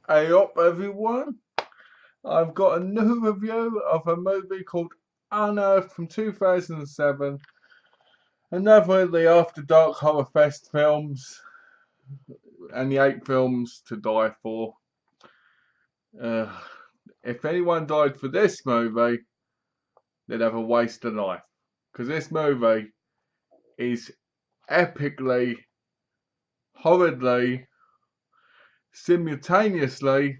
Hey up everyone, I've got a new review of a movie called Unearthed from 2007, another of the After Dark Horror Fest films, and the 8 films to die for. Uh, if anyone died for this movie, they'd have a wasted life, because this movie is epically, horridly, simultaneously,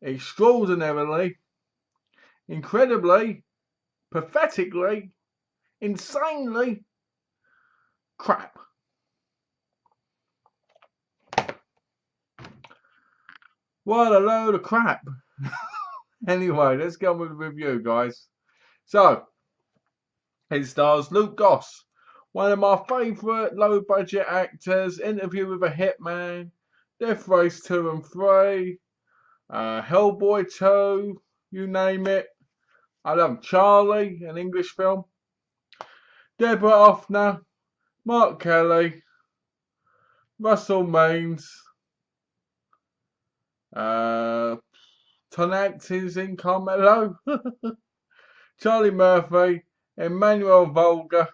extraordinarily, incredibly, pathetically, insanely crap. What a load of crap. Anyway, let's get on with the review, guys. So, it stars Luke Goss, one of my favourite low budget actors, Interview with a Hitman, Death Race 2 and 3, Hellboy 2, you name it. I love Charlie, an English film. Deborah Offner, Mark Kelly, Russell Maines, Tom Atkins in Carmelo, Charlie Murphy, Emmanuel Volga.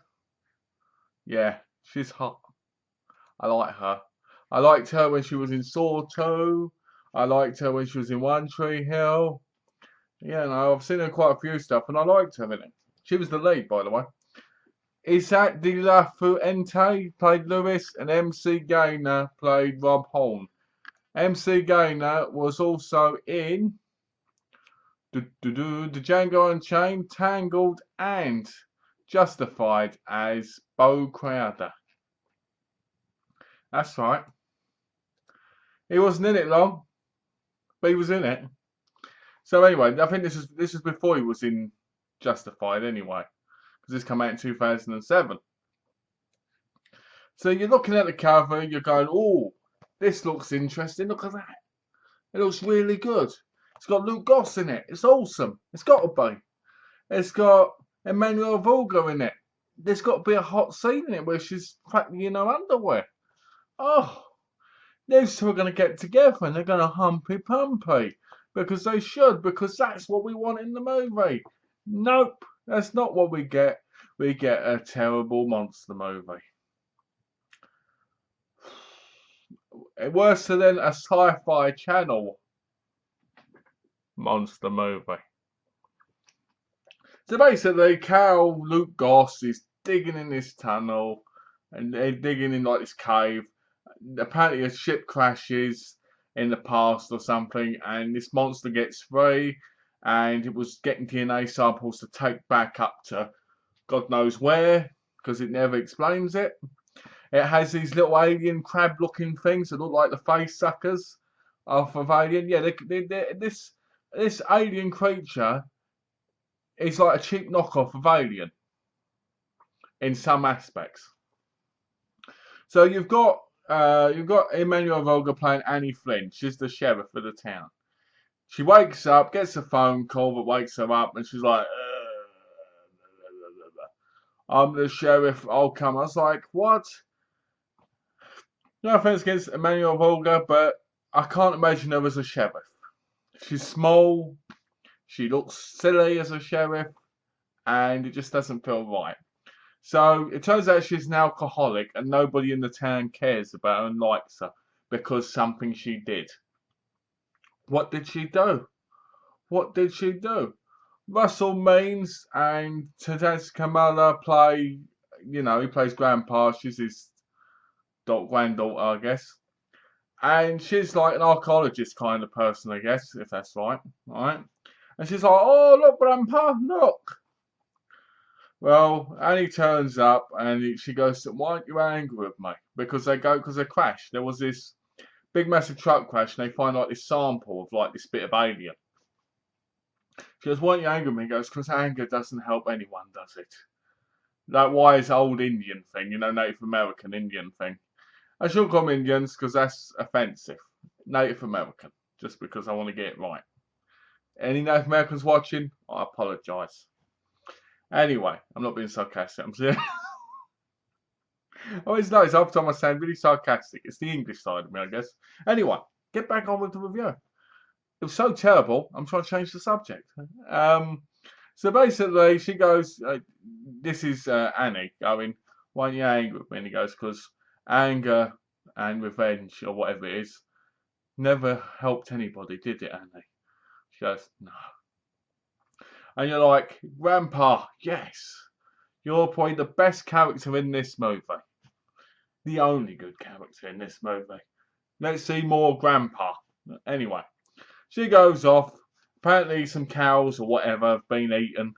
Yeah, she's hot. I like her. I liked her when she was in Saw 2. I liked her when she was in One Tree Hill. Yeah, no, I've seen her quite a few stuff, and I liked her in it. She was the lead, by the way. Isaac De La Fuente played Lewis, and MC Gaynor played Rob Horn. MC Gaynor was also in the Django Unchained, Tangled, and Justified as Bo Crowder. That's right. He wasn't in it long, but he was in it. So anyway, I think this is before he was in Justified anyway, because this came out in 2007. So you're looking at the cover, you're going, oh, this looks interesting. Look at that. It looks really good. It's got Luke Goss in it. It's awesome. It's got to be. It's got Emmanuel Volga in it. There's got to be a hot scene in it where she's practically in her underwear. Oh, these two are going to get together and they're going to humpy pumpy. Because they should, because that's what we want in the movie. Nope, that's not what we get. We get a terrible monster movie. Worse than a sci-fi channel monster movie. So basically, Luke Goss is digging in this tunnel, and they're digging in like this cave. Apparently a ship crashes in the past or something, and this monster gets free, and it was getting DNA samples to take back up to God knows where, because it never explains it. It has these little alien crab looking things that look like the face suckers off of Alien. Yeah, this alien creature is like a cheap knockoff of Alien in some aspects. So you've got Emmanuel Volga playing Annie Flynn. She's the sheriff of the town. She wakes up, gets a phone call that wakes her up, and she's like, I'm the sheriff, I'll come. I was like, what? No offense against Emmanuel Volga, but I can't imagine her as a sheriff. She's small, she looks silly as a sheriff, and it just doesn't feel right. So it turns out she's an alcoholic and nobody in the town cares about her and likes her because something she did. What did she do? What did she do? Russell Means and Tadaz Kamala play, he plays Grandpa. She's his granddaughter, I guess. And she's like an archaeologist kind of person, I guess, if that's right. Right? And she's like, oh, look, Grandpa, look. Well, Annie turns up and she goes, why aren't you angry with me? Because they crash. There was this big massive truck crash and they find like this sample of like this bit of alien. She goes, why aren't you angry with me? He goes, because anger doesn't help anyone, does it? That wise old Indian thing, Native American Indian thing. I shouldn't call them Indians because that's offensive. Native American, just because I want to get it right. Any Native Americans watching, I apologise. Anyway, I'm not being sarcastic. I'm serious. I always notice every time I sound really sarcastic. It's the English side of me, I guess. Anyway, get back on with the review. It was so terrible, I'm trying to change the subject. So basically, she goes, this is Annie going, why aren't you angry with me? And he goes, because anger and revenge, or whatever it is, never helped anybody, did it, Annie? She goes, no. And you're like, Grandpa, yes, you're probably the best character in this movie. The only good character in this movie. Let's see more Grandpa. Anyway, she goes off. Apparently some cows or whatever have been eaten.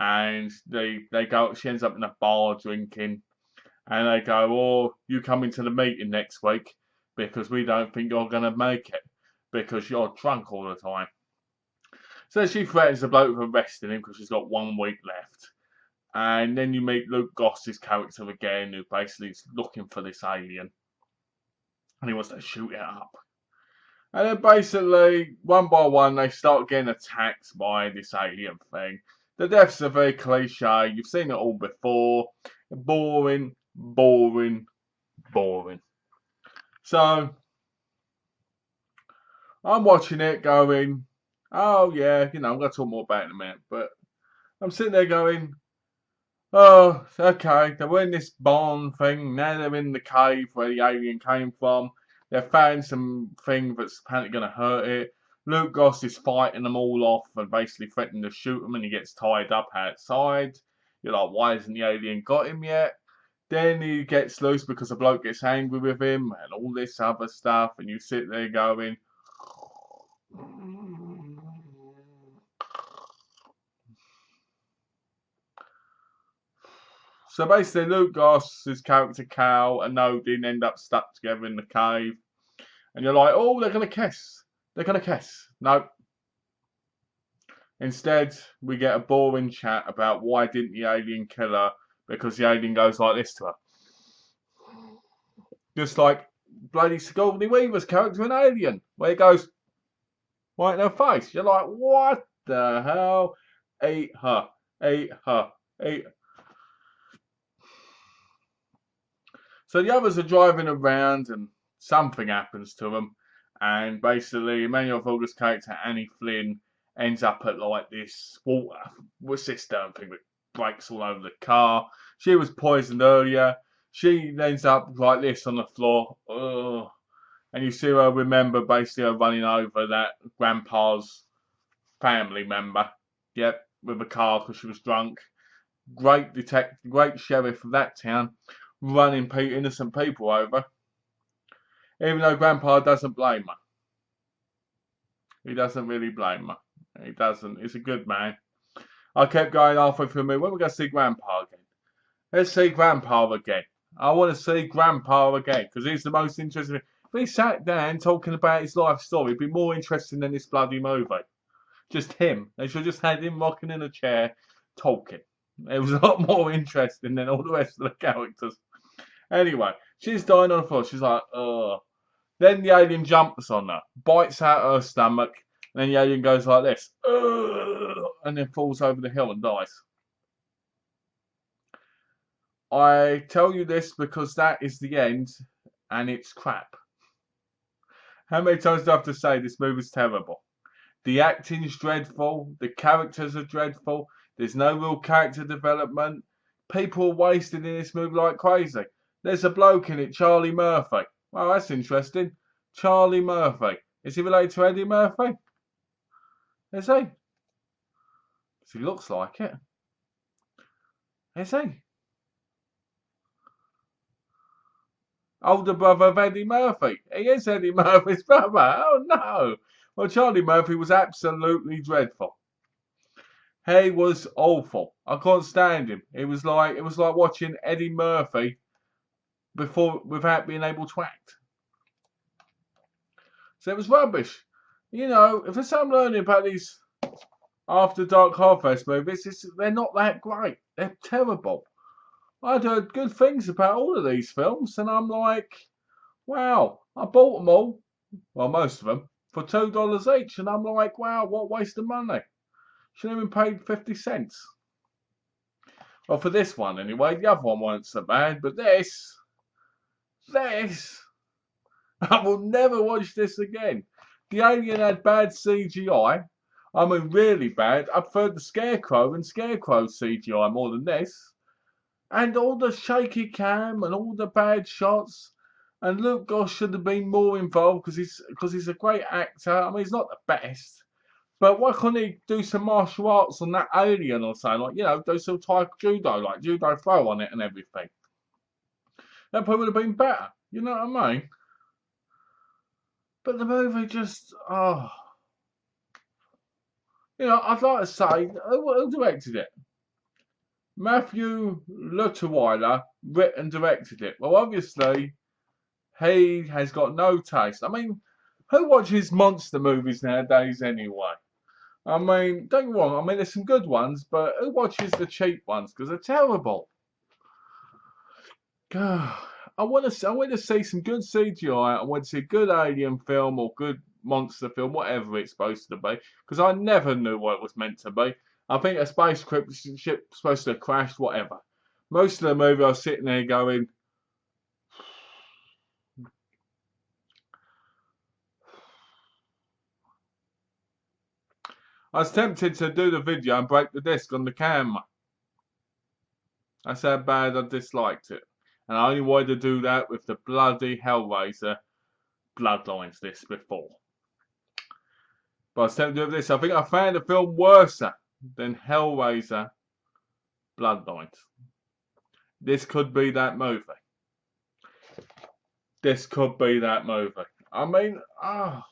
And they go, she ends up in a bar drinking. And they go, oh, you coming to the meeting next week because we don't think you're going to make it because you're drunk all the time. So she threatens the bloke with arresting him because she's got 1 week left. And then you meet Luke Goss's character again, who basically is looking for this alien. And he wants to shoot it up. And then basically, one by one, they start getting attacked by this alien thing. The deaths are very cliche. You've seen it all before. Boring, boring, boring. So, I'm watching it going, oh yeah, I'm going to talk more about it in a minute. But I'm sitting there going, oh, okay, they were in this barn thing. Now they're in the cave where the alien came from. They've found something that's apparently going to hurt it. Luke Goss is fighting them all off and basically threatening to shoot him, and he gets tied up outside. You're like, why hasn't the alien got him yet? Then he gets loose because the bloke gets angry with him and all this other stuff, and you sit there going, so basically Luke Goss's character Cal and Odin end up stuck together in the cave. And you're like, oh, they're going to kiss. They're going to kiss. No. Instead, we get a boring chat about why didn't the alien kill her, because the alien goes like this to her. Just like bloody Sigourney Weaver's character in Alien, where he goes right in her face. You're like, what the hell? Eat her. Eat her. Eat her. So the others are driving around and something happens to them. And basically, Emmanuel Vulgar's character, Annie Flynn, ends up at like this water cistern thing that breaks all over the car. She was poisoned earlier. She ends up like this on the floor. Ugh. And you see her remember basically her running over that grandpa's family member. Yep, with a car because she was drunk. Great detective, great sheriff of that town, running innocent people over. Even though Grandpa doesn't blame her. He doesn't really blame her. He doesn't. He's a good man. I kept going halfway through me. When are we going to see Grandpa again? Let's see Grandpa again. I want to see Grandpa again because he's the most interesting. If he sat down talking about his life story, it'd be more interesting than this bloody movie. Just him. They should have just had him rocking in a chair talking. It was a lot more interesting than all the rest of the characters. Anyway, she's dying on the floor. She's like, ugh. Then the alien jumps on her, bites out her stomach, and then the alien goes like this, and then falls over the hill and dies. I tell you this because that is the end, and it's crap. How many times do I have to say this movie's terrible? The acting's dreadful, the characters are dreadful, there's no real character development, people are wasted in this movie like crazy. There's a bloke in it, Charlie Murphy. Well, that's interesting. Charlie Murphy. Is he related to Eddie Murphy? Is he? He looks like it. Is he? Older brother of Eddie Murphy. He is Eddie Murphy's brother. Oh no. Well, Charlie Murphy was absolutely dreadful. He was awful. I couldn't stand him. It was like watching Eddie Murphy without being able to act. So it was rubbish. You know, if there's something learning about these After Dark Harvest movies, they're not that great. They're terrible. I'd heard good things about all of these films, and I'm like, wow, I bought them all, well, most of them, for $2 each, and I'm like, wow, what waste of money. Should have been paid 50 cents. Well, for this one anyway, the other one wasn't so bad, but this, I will never watch this again. The Alien had bad CGI. I mean, really bad. I preferred the Scarecrow and Scarecrow CGI more than this. And all the shaky cam and all the bad shots. And Luke Goss should have been more involved because he's a great actor. I mean, he's not the best. But why couldn't he do some martial arts on that alien or something? Like, you know, do some Thai judo, like judo throw on it and everything. That probably would have been better. You know what I mean? But the movie just, oh. You know, I'd like to say, who directed it? Matthew Lutterweiler written and directed it. Well, obviously, he has got no taste. I mean, who watches monster movies nowadays anyway? I mean, don't get me wrong, I mean, there's some good ones, but who watches the cheap ones? Because they're terrible. God, I want to see some good CGI. I want to see a good alien film or good monster film, whatever it's supposed to be. Because I never knew what it was meant to be. I think a spaceship supposed to have crashed, whatever. Most of the movie I was sitting there going, I was tempted to do the video and break the disc on the camera. That's how bad I disliked it. And I only wanted to do that with the bloody Hellraiser Bloodlines disc before. But I was tempted to do this. I think I found the film worse than Hellraiser Bloodlines. This could be that movie. This could be that movie. I mean, I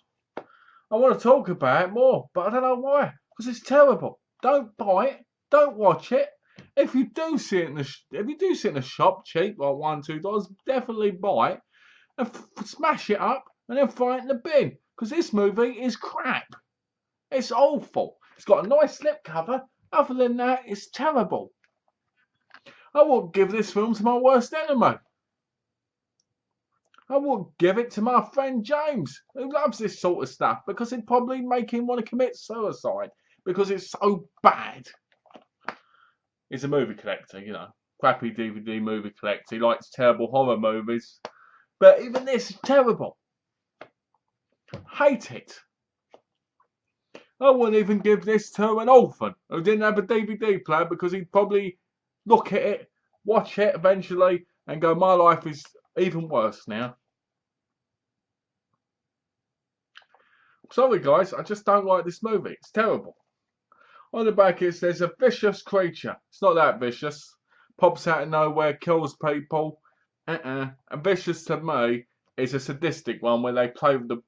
want to talk about it more, but I don't know why. Because it's terrible. Don't buy it. Don't watch it. If you do see it in the shop cheap, like $1, $2, definitely buy it and smash it up and then throw it in the bin. Because this movie is crap. It's awful. It's got a nice slipcover. Other than that, it's terrible. I won't give this film to my worst enemy. I won't give it to my friend James, who loves this sort of stuff, because it'd probably make him want to commit suicide because it's so bad. He's a movie collector, you know, crappy DVD movie collector. He likes terrible horror movies, but even this is terrible. Hate it. I wouldn't even give this to an orphan who didn't have a DVD player, because he'd probably look at it, watch it eventually, and go, my life is even worse now. Sorry guys, I just don't like this movie. It's terrible. On the back it says a vicious creature. It's not that vicious. Pops out of nowhere, kills people. And vicious to me is a sadistic one where they play with the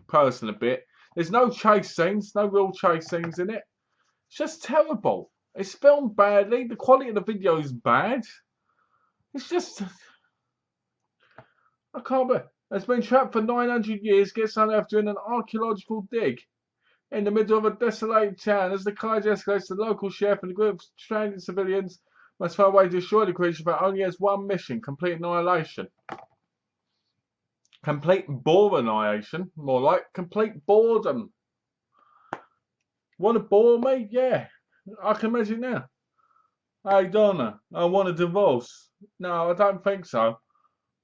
person a bit. There's no chase scenes, no real chase scenes in it. It's just terrible. It's filmed badly. The quality of the video is bad. It's just, I can't believe. It's been trapped for 900 years, gets unearthed during an archaeological dig in the middle of a desolated town. As the carnage escalates, the local sheriff and a group of stranded civilians must find a way to destroy the creature, but only has one mission: complete annihilation. Complete bore annihilation, more like complete boredom. Want to bore me? Yeah, I can imagine now. Hey Donna, I want a divorce. No, I don't think so.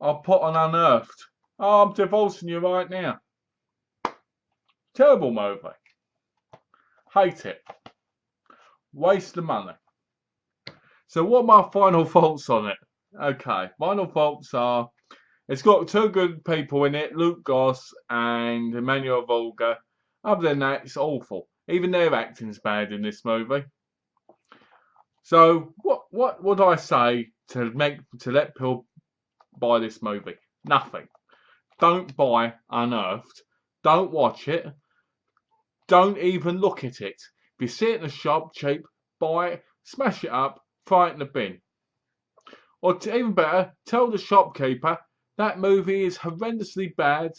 I'll put on Unearthed. Oh, I'm divorcing you right now. Terrible movie. Hate it. Waste the money. So what are my final thoughts on it? Okay, final thoughts are, it's got two good people in it, Luke Goss and Emmanuel Volga. Other than that, it's awful. Even their acting's bad in this movie. So what would I say to let people buy this movie? Nothing. Don't buy Unearthed. Don't watch it. Don't even look at it. If you see it in the shop cheap, buy it, smash it up, throw it in the bin. Or even better, tell the shopkeeper that movie is horrendously bad.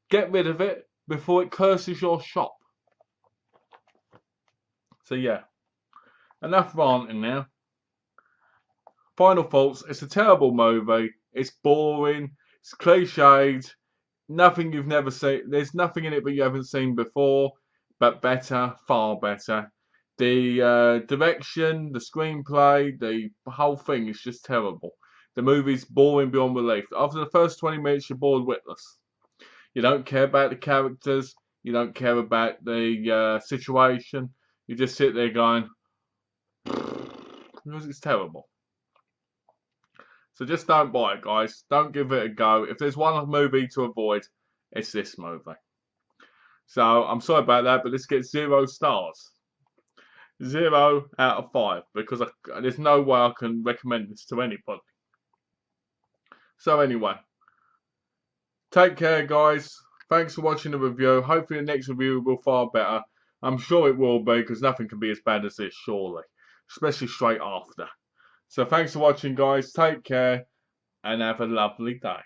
Get rid of it before it curses your shop. So yeah, enough ranting now. Final thoughts, it's a terrible movie. It's boring. It's cliched. Nothing you've never seen. There's nothing in it that you haven't seen before, but better, far better. The direction, the screenplay, the whole thing is just terrible. The movie's boring beyond belief. After the first 20 minutes, you're bored witless. You don't care about the characters. You don't care about the situation. You just sit there going, because it's terrible. So just don't buy it, guys. Don't give it a go. If there's one movie to avoid, it's this movie. So I'm sorry about that, but let's get 0 stars. 0 out of 5, because there's no way I can recommend this to anybody. So anyway, take care, guys. Thanks for watching the review. Hopefully the next review will be far better. I'm sure it will be, because nothing can be as bad as this, surely. Especially straight after. So thanks for watching, guys. Take care, and have a lovely day.